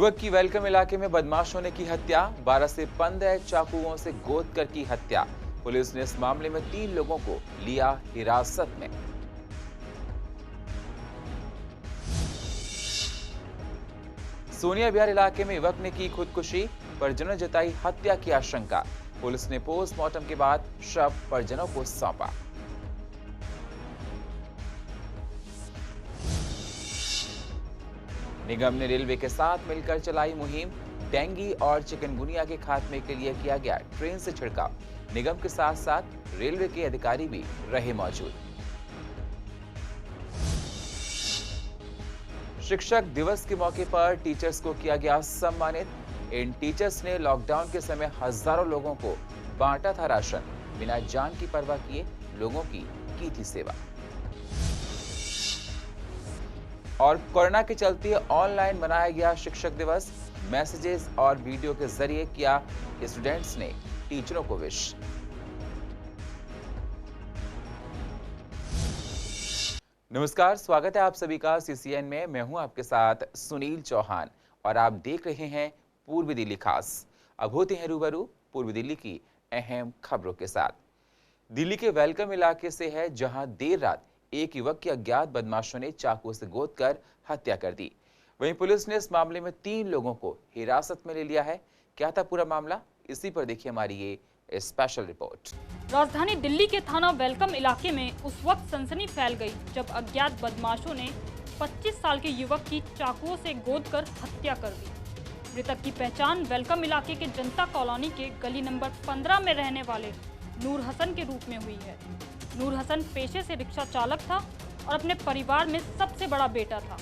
युवक की वेलकम इलाके में बदमाशों ने की हत्या। 12 से 15 चाकुओं से गोद कर की हत्या। पुलिस ने इस मामले में 3 लोगों को लिया हिरासत में। सोनिया बिहार इलाके में युवक ने की खुदकुशी। परिजनों ने जताई हत्या की आशंका। पुलिस ने पोस्टमार्टम के बाद शव परिजनों को सौंपा। निगम ने रेलवे के साथ मिलकर चलाई मुहिम। डेंगू और चिकनगुनिया के खात्मे के लिए किया गया ट्रेन से छिड़काव। निगम के साथ साथ रेलवे के अधिकारी भी रहे मौजूद। शिक्षक दिवस के मौके पर टीचर्स को किया गया सम्मानित। इन टीचर्स ने लॉकडाउन के समय हजारों लोगों को बांटा था राशन। बिना जान की परवाह किए लोगों की थी सेवा। और कोरोना के चलते ऑनलाइन मनाया गया शिक्षक दिवस। मैसेजेस और वीडियो के जरिए किया स्टूडेंट्स ने टीचरों को विश। नमस्कार, स्वागत है आप सभी का सीसीएन में। मैं हूं आपके साथ सुनील चौहान और आप देख रहे हैं पूर्वी दिल्ली खास। अब होते हैं रूबरू पूर्वी दिल्ली की अहम खबरों के साथ। दिल्ली के वेलकम इलाके से है, जहां देर रात एक युवक की अज्ञात बदमाशों ने चाकू से गोद कर हत्या कर दी। वहीं पुलिस ने इस मामले में 3 लोगों को हिरासत में ले लिया है। क्या था पूरा मामला, इसी पर देखिए हमारी ये स्पेशल रिपोर्ट। राजधानी दिल्ली के थाना वेलकम इलाके में उस वक्त सनसनी फैल गई जब अज्ञात बदमाशों ने 25 साल के युवक की चाकुओं से गोद कर हत्या कर दी। मृतक की पहचान वेलकम इलाके के जनता कॉलोनी के गली नंबर 15 में रहने वाले नूर हसन के रूप में हुई है। नूर हसन पेशे से रिक्शा चालक था और अपने परिवार में सबसे बड़ा बेटा था।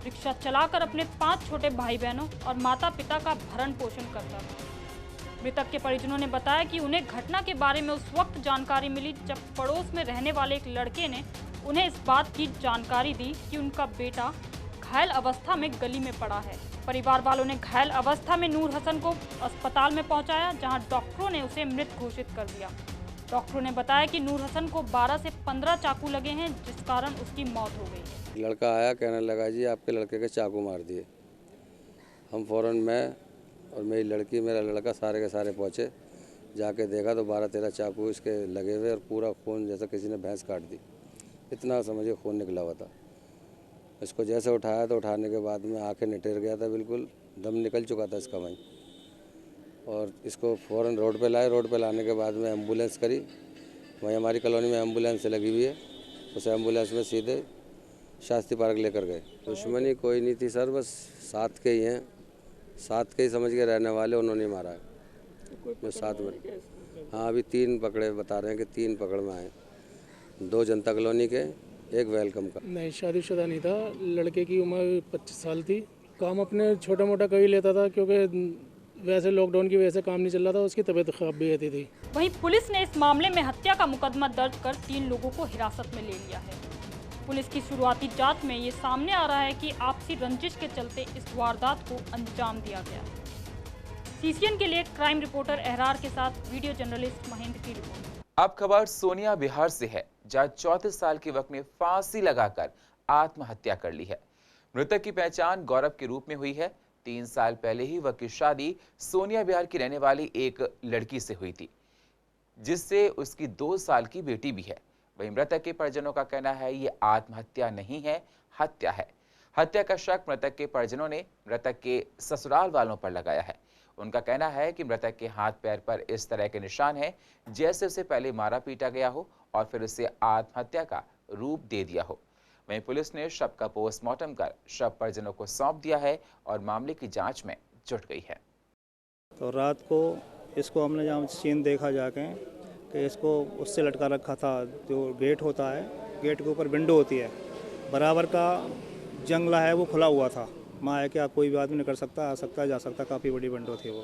रिक्शा चलाकर अपने 5 छोटे भाई बहनों और माता पिता का भरण पोषण करता था। मृतक के परिजनों ने बताया कि उन्हें घटना के बारे में उस वक्त जानकारी मिली जब पड़ोस में रहने वाले एक लड़के ने उन्हें इस बात की जानकारी दी कि उनका बेटा घायल अवस्था में गली में पड़ा है। परिवार वालों ने घायल अवस्था में नूर हसन को अस्पताल में पहुंचाया, जहां डॉक्टरों ने उसे मृत घोषित कर दिया। डॉक्टरों ने बताया कि नूर हसन को 12 से 15 चाकू लगे हैं, जिस कारण उसकी मौत हो गई है। लड़का आया, कहने लगा जी आपके लड़के के चाकू मार दिए। हम फौरन मैं और मेरी लड़की, मेरा लड़का सारे के सारे पहुँचे। जाके देखा तो 12-13 चाकू इसके लगे हुए और पूरा खून जैसा किसी ने भैंस काट दी, इतना समझिए खून निकला हुआ था। इसको जैसे उठाया तो उठाने के बाद में आंखें निटेर गया था, बिल्कुल दम निकल चुका था इसका वहीं। और इसको फ़ौरन रोड पे लाए। रोड पे लाने के बाद में एम्बुलेंस करी। वहीं हमारी कॉलोनी में एम्बुलेंस लगी हुई है, उस एम्बुलेंस में सीधे शास्त्री पार्क लेकर गए। दुश्मनी कोई नहीं थी सर, बस साथ के ही हैं, साथ के ही समझ के रहने वाले, उन्होंने मारा है। मैं साथ में, हाँ अभी 3 पकड़े, बता रहे हैं कि 3 पकड़ में आए। 2 जनता कॉलोनी के, 1 वेलकम का। नहीं, शादीशुदा नहीं था। लड़के की उम्र 25 साल थी। काम अपने छोटा मोटा कर ही लेता था, क्योंकि वैसे लॉकडाउन की वजह से काम नहीं चल रहा था। उसकी तबीयत खराब भी रहती थी। वहीं पुलिस ने इस मामले में हत्या का मुकदमा दर्ज कर 3 लोगों को हिरासत में ले लिया है। पुलिस की शुरुआती जांच में ये सामने आ रहा है कि आपसी रंजिश के चलते इस वारदात को अंजाम दिया गया। सीसीएन के लिए क्राइम रिपोर्टर एहरार के साथ वीडियो जर्नलिस्ट महेंद्र की रिपोर्ट। अब खबर सोनिया बिहार से है, जहां 34 साल के युवक ने फांसी लगाकर आत्महत्या कर ली है। मृतक की पहचान गौरव के रूप में हुई है। 3 साल पहले ही वह की शादी सोनिया बिहार की रहने वाली एक लड़की से हुई थी, जिससे उसकी 2 साल की बेटी भी है। वहीं मृतक के परिजनों का कहना है ये आत्महत्या नहीं है, हत्या है। हत्या का शक मृतक के परिजनों ने मृतक के ससुराल वालों पर लगाया है। उनका कहना है कि मृतक के हाथ पैर पर इस तरह के निशान हैं, जैसे उसे पहले मारा पीटा गया हो और फिर उसे आत्महत्या का रूप दे दिया हो। वहीं पुलिस ने शव का पोस्टमार्टम कर शव परिजनों को सौंप दिया है और मामले की जांच में जुट गई है। तो रात को इसको हमने जहाँ सीन देखा जाके कि इसको उससे लटका रखा था। जो गेट होता है, गेट के ऊपर विंडो होती है, बराबर का जंगला है, वो खुला हुआ था। माँ है क्या कोई भी आदमी नहीं कर सकता, आ सकता, जा सकता। काफ़ी बड़ी विंडो थी वो।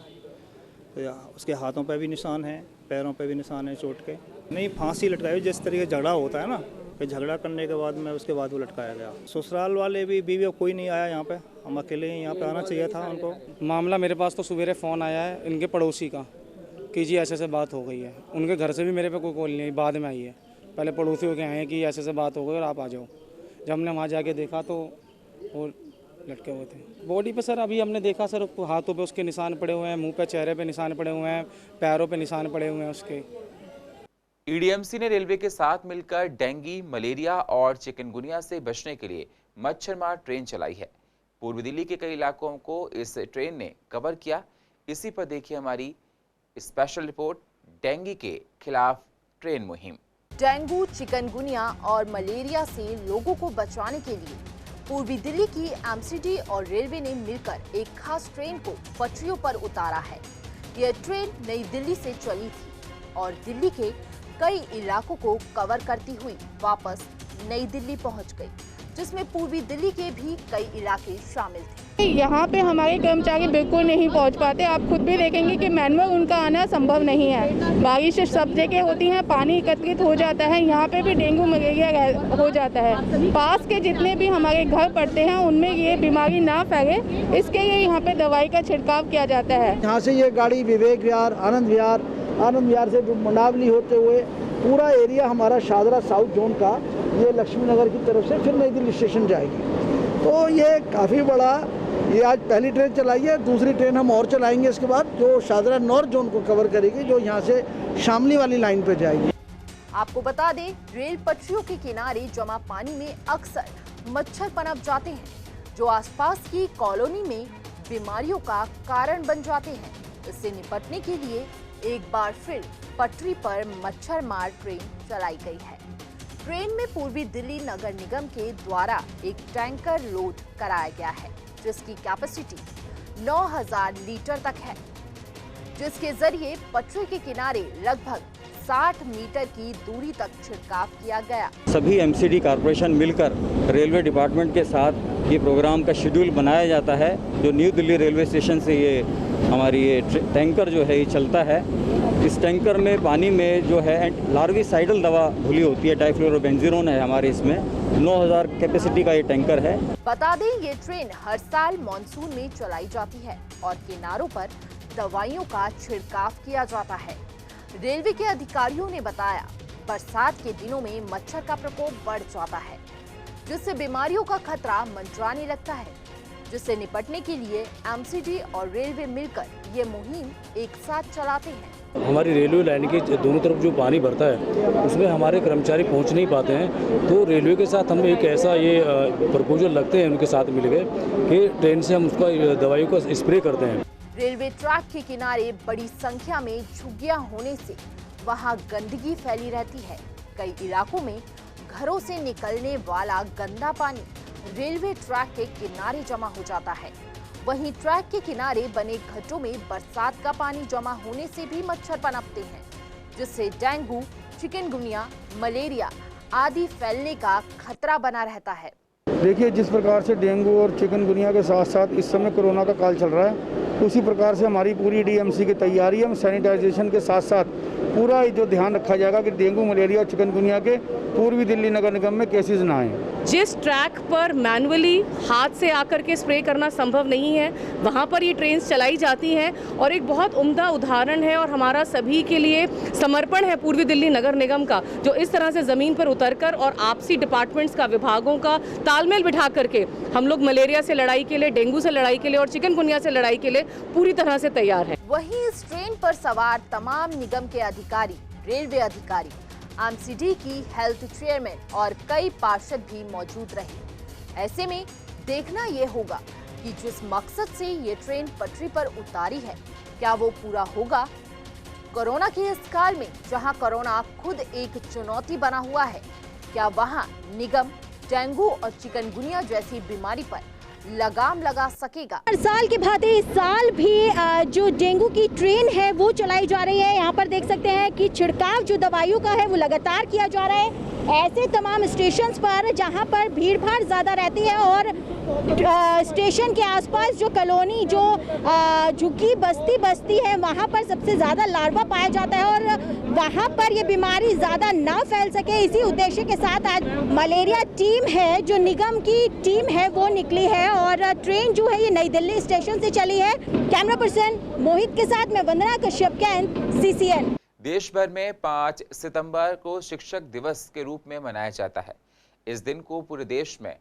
तो उसके हाथों पे भी निशान है, पैरों पे भी निशान है चोट के। नहीं, फांसी लटकाई जिस तरीके झगड़ा होता है ना, फिर झगड़ा करने के बाद में उसके बाद वो लटकाया गया। ससुराल वाले भी, बीवी कोई नहीं आया यहाँ पे, हम अकेले ही यहाँ पे आना चाहिए था उनको। मामला मेरे पास तो सवेरे फ़ोन आया है इनके पड़ोसी का कि जी ऐसे बात हो गई है। उनके घर से भी मेरे पे कोई कॉल नहीं, बाद में आई है। पहले पड़ोसियों के आए हैं कि ऐसे बात हो गई और आप आ जाओ। जब हमने वहाँ जाके देखा तो वो लटके हुए थे बॉडी पे सर। अभी हमने देखा सर, हाथों पे उसके निशान पड़े हुए हैं, मुंह पे, चेहरे पे निशान पड़े हुए हैं, पैरों पे निशान पड़े हुए हैं उसके। ईडीएमसी ने रेलवे के साथ मिलकर डेंगू, मलेरिया और चिकनगुनिया से बचने के लिए मच्छरमार ट्रेन चलाई है। पूर्वी दिल्ली के कई इलाकों को इस ट्रेन ने कवर किया। इसी पर देखिए हमारी स्पेशल रिपोर्ट, डेंगू के खिलाफ ट्रेन मुहिम। डेंगू, चिकनगुनिया और मलेरिया से लोगों को बचाने के लिए पूर्वी दिल्ली की एमसीडी और रेलवे ने मिलकर एक खास ट्रेन को पटरियों पर उतारा है। यह ट्रेन नई दिल्ली से चली थी और दिल्ली के कई इलाकों को कवर करती हुई वापस नई दिल्ली पहुंच गई, जिसमें पूर्वी दिल्ली के भी कई इलाके शामिल थे। यहाँ पे हमारे कर्मचारी बिल्कुल नहीं पहुँच पाते। आप खुद भी देखेंगे कि मैनुअल उनका आना संभव नहीं है। बारिश सब जगह होती है, पानी एकत्रित हो जाता है, यहाँ पे भी डेंगू मलेरिया हो जाता है। पास के जितने भी हमारे घर पड़ते हैं उनमें ये बीमारी ना फैले, इसके लिए यहाँ पे दवाई का छिड़काव किया जाता है। यहाँ से ये गाड़ी विवेक विहार, आनंद विहार से मुनावली होते हुए पूरा एरिया हमारा शाहदरा साउथ जोन का ये लक्ष्मी नगर की तरफ से फिर नई दिल्ली स्टेशन जाएगी। तो ये काफ़ी बड़ा, ये आज पहली ट्रेन चलाई है, दूसरी ट्रेन हम और चलाएंगे इसके बाद, जो शाहदरा नॉर्थ जोन को कवर करेगी, जो यहाँ से शामली वाली लाइन पे जाएगी। आपको बता दें, रेल पटरियों के किनारे जमा पानी में अक्सर मच्छर पनप जाते हैं, जो आसपास की कॉलोनी में बीमारियों का कारण बन जाते हैं। इससे निपटने के लिए एक बार फिर पटरी पर मच्छर मार ट्रेन चलाई गई है। ट्रेन में पूर्वी दिल्ली नगर निगम के द्वारा एक टैंकर लोड कराया गया है, जिसकी कैपेसिटी 9000 लीटर तक है, जिसके जरिए पटरी के किनारे लगभग 60 मीटर की दूरी तक छिड़काव किया गया। सभी एमसीडी कॉरपोरेशन मिलकर रेलवे डिपार्टमेंट के साथ ये प्रोग्राम का शेड्यूल बनाया जाता है। जो न्यू दिल्ली रेलवे स्टेशन से ये हमारी ये टैंकर जो है ये चलता है। इस टैंकर में पानी में जो है लार्विसाइडल दवा घुली होती है, डाइफ्लोरोबेंजीरोन है हमारे इसमें। 9000 कैपेसिटी का ये टैंकर है। बता दें, ये ट्रेन हर साल मॉनसून में चलाई जाती है और किनारों पर दवाइयों का छिड़काव किया जाता है। रेलवे के अधिकारियों ने बताया, बरसात के दिनों में मच्छर का प्रकोप बढ़ जाता है, जिससे बीमारियों का खतरा मंडराने लगता है, जिससे निपटने के लिए एमसीडी और रेलवे मिलकर ये मुहिम एक साथ चलाते हैं। हमारी रेलवे लाइन के दोनों तरफ जो पानी भरता है उसमें हमारे कर्मचारी पहुंच नहीं पाते हैं, तो रेलवे के साथ हम एक ऐसा ये प्रपोजल लगते हैं उनके साथ मिलकर कि ट्रेन से हम उसका दवाइयों का स्प्रे करते हैं। रेलवे ट्रैक के किनारे बड़ी संख्या में झुग्गियां होने से वहां गंदगी फैली रहती है। कई इलाकों में घरों से निकलने वाला गंदा पानी रेलवे ट्रैक के किनारे जमा हो जाता है। वहीं ट्रैक के किनारे बने गड्ढों में बरसात का पानी जमा होने से भी मच्छर पनपते हैं, जिससे डेंगू, चिकनगुनिया, मलेरिया आदि फैलने का खतरा बना रहता है। देखिए, जिस प्रकार से डेंगू और चिकनगुनिया के साथ साथ इस समय कोरोना का काल चल रहा है, उसी प्रकार से हमारी पूरी डीएमसी की तैयारी है। सैनिटाइजेशन के साथ साथ पूरा जो ध्यान रखा जाएगा कि डेंगू, मलेरिया और चिकनगुनिया के पूर्वी दिल्ली नगर निगम में केसेस ना आए। जिस ट्रैक पर मैनुअली हाथ से आकर के स्प्रे करना संभव नहीं है, वहाँ पर ये ट्रेन चलाई जाती हैं और एक बहुत उम्दा उदाहरण है और हमारा सभी के लिए समर्पण है पूर्वी दिल्ली नगर निगम का, जो इस तरह से ज़मीन पर उतरकर और आपसी डिपार्टमेंट्स का, विभागों का तालमेल बिठा करके हम लोग मलेरिया से लड़ाई के लिए, डेंगू से लड़ाई के लिए और चिकनगुनिया से लड़ाई के लिए पूरी तरह से तैयार है। वहीं इस ट्रेन पर सवार तमाम निगम के अधिकारी, रेलवे अधिकारी, एमसीडी की हेल्थ चेयरमैन और कई पार्षद भी मौजूद रहे। ऐसे में देखना ये होगा कि जिस मकसद से ये ट्रेन पटरी पर उतारी है, क्या वो पूरा होगा। कोरोना के इस काल में जहां कोरोना खुद एक चुनौती बना हुआ है, क्या वहां निगम डेंगू और चिकनगुनिया जैसी बीमारी पर लगाम लगा सकेगा। हर साल के भांति इस साल भी जो डेंगू की ट्रेन है वो चलाई जा रही है। यहाँ पर देख सकते हैं कि छिड़काव जो दवाइयों का है वो लगातार किया जा रहा है। ऐसे तमाम स्टेशंस पर जहाँ पर भीड़ भाड़ ज़्यादा रहती है और स्टेशन के आसपास जो कॉलोनी, जो झुग्गी बस्ती है, वहाँ पर सबसे ज़्यादा लार्वा पाया जाता है और वहाँ पर ये बीमारी ज़्यादा ना फैल सके, इसी उद्देश्य के साथ आज मलेरिया टीम है, जो निगम की टीम है, वो निकली है और ट्रेन जो है ये नई दिल्ली स्टेशन से चली है। कैमरा पर्सन मोहित के साथ मैं वंदना कश्यप, कैंट, CCN। देश भर में 5 सितंबर को शिक्षक दिवस के रूप में मनाया जाता है। इस दिन को पूरे देश में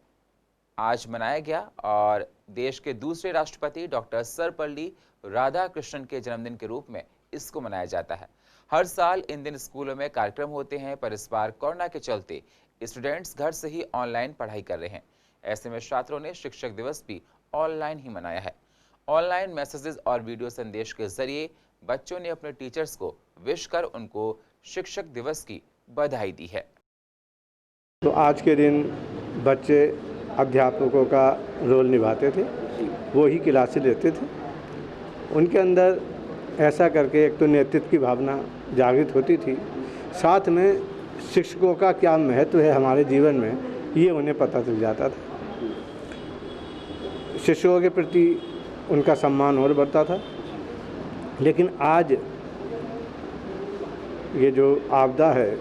आज मनाया गया और देश के दूसरे राष्ट्रपति डॉक्टर सर्वपल्ली राधाकृष्णन के जन्मदिन के रूप में इसको मनाया जाता है। हर साल इन दिन स्कूलों में कार्यक्रम होते हैं, पर इस बार कोरोना के चलते स्टूडेंट्स घर से ही ऑनलाइन पढ़ाई कर रहे हैं। ऐसे में छात्रों ने शिक्षक दिवस भी ऑनलाइन ही मनाया है। ऑनलाइन मैसेजेस और वीडियो संदेश के जरिए बच्चों ने अपने टीचर्स को विश कर उनको शिक्षक दिवस की बधाई दी है। तो आज के दिन बच्चे अध्यापकों का रोल निभाते थे, वो ही क्लासेस लेते थे। उनके अंदर ऐसा करके एक तो नेतृत्व की भावना जागृत होती थी, साथ में शिक्षकों का क्या महत्व है हमारे जीवन में ये उन्हें पता चल जाता था। शिक्षकों के प्रति उनका सम्मान और बढ़ता था। लेकिन आज ये जो आपदा है,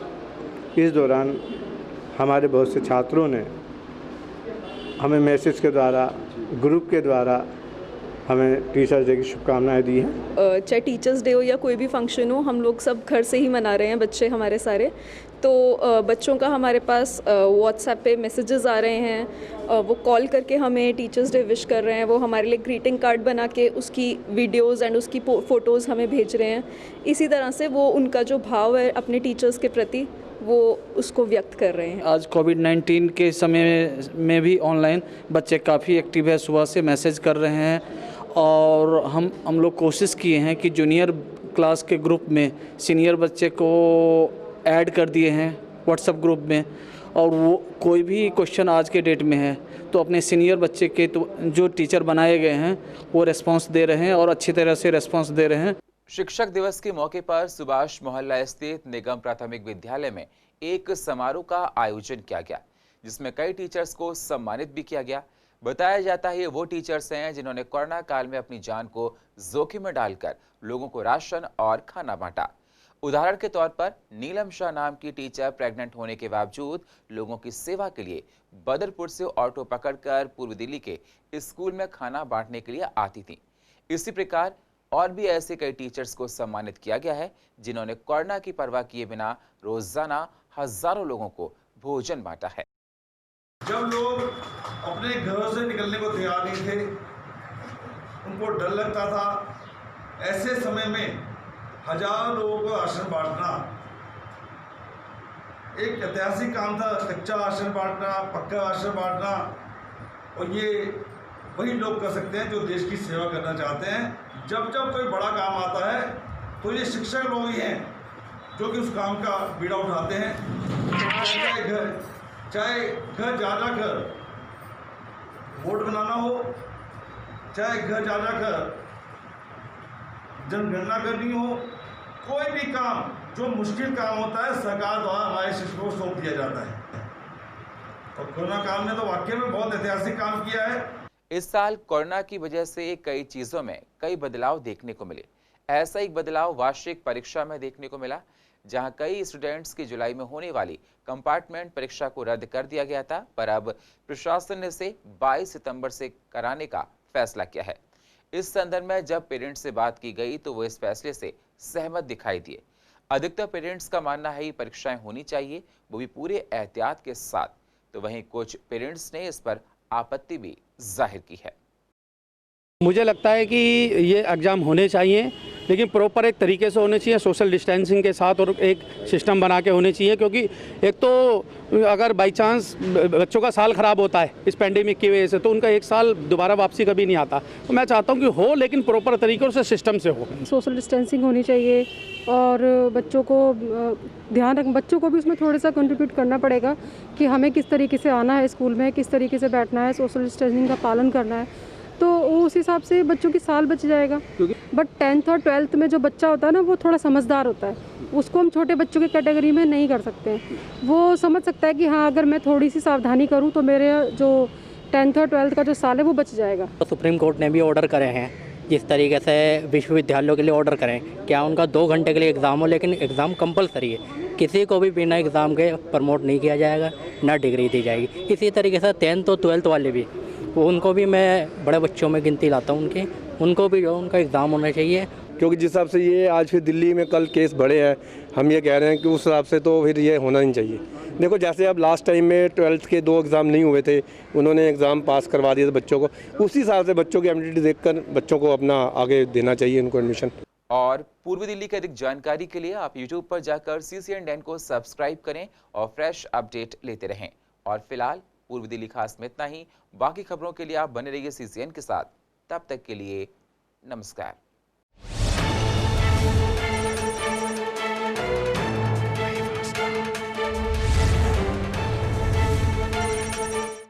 इस दौरान हमारे बहुत से छात्रों ने हमें मैसेज के द्वारा, ग्रुप के द्वारा हमें टीचर्स डे की शुभकामनाएं दी हैं। चाहे टीचर्स डे हो या कोई भी फंक्शन हो, हम लोग सब घर से ही मना रहे हैं, बच्चे हमारे सारे। तो बच्चों का हमारे पास व्हाट्सएप पे मैसेजेस आ रहे हैं, वो कॉल करके हमें टीचर्स डे विश कर रहे हैं, वो हमारे लिए ग्रीटिंग कार्ड बना के उसकी वीडियोस एंड उसकी फ़ोटोज़ हमें भेज रहे हैं। इसी तरह से वो उनका जो भाव है अपने टीचर्स के प्रति, वो उसको व्यक्त कर रहे हैं। आज कोविड-19 के समय में भी ऑनलाइन बच्चे काफ़ी एक्टिव है, सुबह से मैसेज कर रहे हैं और हम लोग कोशिश किए हैं कि जूनियर क्लास के ग्रुप में सीनियर बच्चे को ऐड कर दिए हैं व्हाट्सएप ग्रुप में, और वो कोई भी क्वेश्चन आज के डेट में है तो अपने सीनियर बच्चे के तो जो टीचर बनाए गए हैं वो रिस्पांस दे रहे हैं और अच्छी तरह से रिस्पांस दे रहे हैं। शिक्षक दिवस के मौके पर सुभाष मोहल्ला स्थित निगम प्राथमिक विद्यालय में एक समारोह का आयोजन किया गया, जिसमें कई टीचर्स को सम्मानित भी किया गया। बताया जाता है ये वो टीचर्स हैं जिन्होंने कोरोना काल में अपनी जान को जोखिम में डालकर लोगों को राशन और खाना बांटा। उदाहरण के तौर पर नीलम शाह नाम की टीचर प्रेग्नेंट होने के बावजूद लोगों की सेवा के लिए बदरपुर से ऑटो पकड़कर पूर्व दिल्ली के स्कूल में खाना बांटने के लिए आती थी। इसी प्रकार और भी ऐसे कई टीचर्स को सम्मानित किया गया है जिन्होंने कोरोना की परवाह किए बिना रोजाना हजारों लोगों को भोजन बांटा है। जब लोग अपने घरों से निकलने को तैयार नहीं थे, उनको डर लगता था, ऐसे समय में हजारों लोगों को राशन बांटना एक ऐतिहासिक काम था। कच्चा राशन बांटना, पक्का राशन बांटना, और ये वही लोग कर सकते हैं जो देश की सेवा करना चाहते हैं। जब जब कोई बड़ा काम आता है तो ये शिक्षक लोग ही हैं जो कि उस काम का बीड़ा उठाते हैं। चाहे घर जा कर वोट बनाना हो, चाहे घर जा कर जनगणना करनी हो, कोई भी काम जो मुश्किल काम होता है सरकार द्वारा हमारे शिक्षकों को सौंप दिया जाता है। और कोरोना काल ने तो वाकई में बहुत ऐतिहासिक काम किया है। इस साल कोरोना की वजह से कई चीजों में कई बदलाव देखने को मिले। ऐसा एक बदलाव वार्षिक परीक्षा में देखने को मिला, जहां कई स्टूडेंट्स की जुलाई में होने वाली कंपार्टमेंट परीक्षा को रद्द कर दिया गया था, पर अब प्रशासन ने इसे 22 सितंबर से कराने का फैसला किया है। इस संदर्भ में जब पेरेंट्स से बात की गई तो वो इस फैसले से सहमत दिखाई दिए। अधिकतर पेरेंट्स का मानना है कि परीक्षाएं होनी चाहिए, वो भी पूरे एहतियात के साथ। तो वहीं कुछ पेरेंट्स ने इस पर आपत्ति भी जाहिर की है। मुझे लगता है कि ये एग्ज़ाम होने चाहिए, लेकिन प्रॉपर एक तरीके से होने चाहिए, सोशल डिस्टेंसिंग के साथ, और एक सिस्टम बना के होने चाहिए। क्योंकि एक तो अगर बाई चांस बच्चों का साल ख़राब होता है इस पेंडेमिक की वजह से, तो उनका एक साल दोबारा वापसी कभी नहीं आता। तो मैं चाहता हूँ कि हो, लेकिन प्रॉपर तरीक़ों से सिस्टम से हो। सोशल डिस्टेंसिंग होनी चाहिए और बच्चों को ध्यान रख, बच्चों को भी उसमें थोड़ा सा कंट्रीब्यूट करना पड़ेगा कि हमें किस तरीके से आना है स्कूल में, किस तरीके से बैठना है, सोशल डिस्टेंसिंग का पालन करना है, तो उस हिसाब से बच्चों की साल बच जाएगा। बट 10th और 12th में जो बच्चा होता है ना, वो थोड़ा समझदार होता है, उसको हम छोटे बच्चों की कैटेगरी में नहीं कर सकते हैं। वो समझ सकता है कि हाँ, अगर मैं थोड़ी सी सावधानी करूँ तो मेरे जो 10th और 12th का जो साल है वो बच जाएगा। तो सुप्रीम कोर्ट ने भी ऑर्डर करे हैं, जिस तरीके से विश्वविद्यालयों के लिए ऑर्डर करें, क्या उनका 2 घंटे के लिए एग्ज़ाम हो, लेकिन एग्ज़ाम कंपलसरी है। किसी को भी बिना एग्ज़ाम के प्रमोट नहीं किया जाएगा, ना डिग्री दी जाएगी। इसी तरीके से 10th और 12th वाले भी, उनको भी मैं बड़े बच्चों में गिनती लाता हूँ, उनको भी जो उनका एग्ज़ाम होना चाहिए क्योंकि जिस हिसाब से ये आज फिर दिल्ली में कल केस बढ़े हैं, हम ये कह रहे हैं कि उस हिसाब से तो फिर ये होना नहीं चाहिए। देखो जैसे अब लास्ट टाइम में 12th के 2 एग्ज़ाम नहीं हुए थे, उन्होंने एग्ज़ाम पास करवा दिए थे बच्चों को, उसी हिसाब से बच्चों की एबिलिटी देखकर बच्चों को अपना आगे देना चाहिए उनको एडमिशन। और पूर्वी दिल्ली की अधिक जानकारी के लिए आप YouTube पर जाकर CCN को सब्सक्राइब करें और फ्रेश अपडेट लेते रहें। और फिलहाल पूर्वी दिल्ली खास में इतना ही। बाकी खबरों के लिए आप बने रहिए CCN के साथ। तब तक के लिए नमस्कार।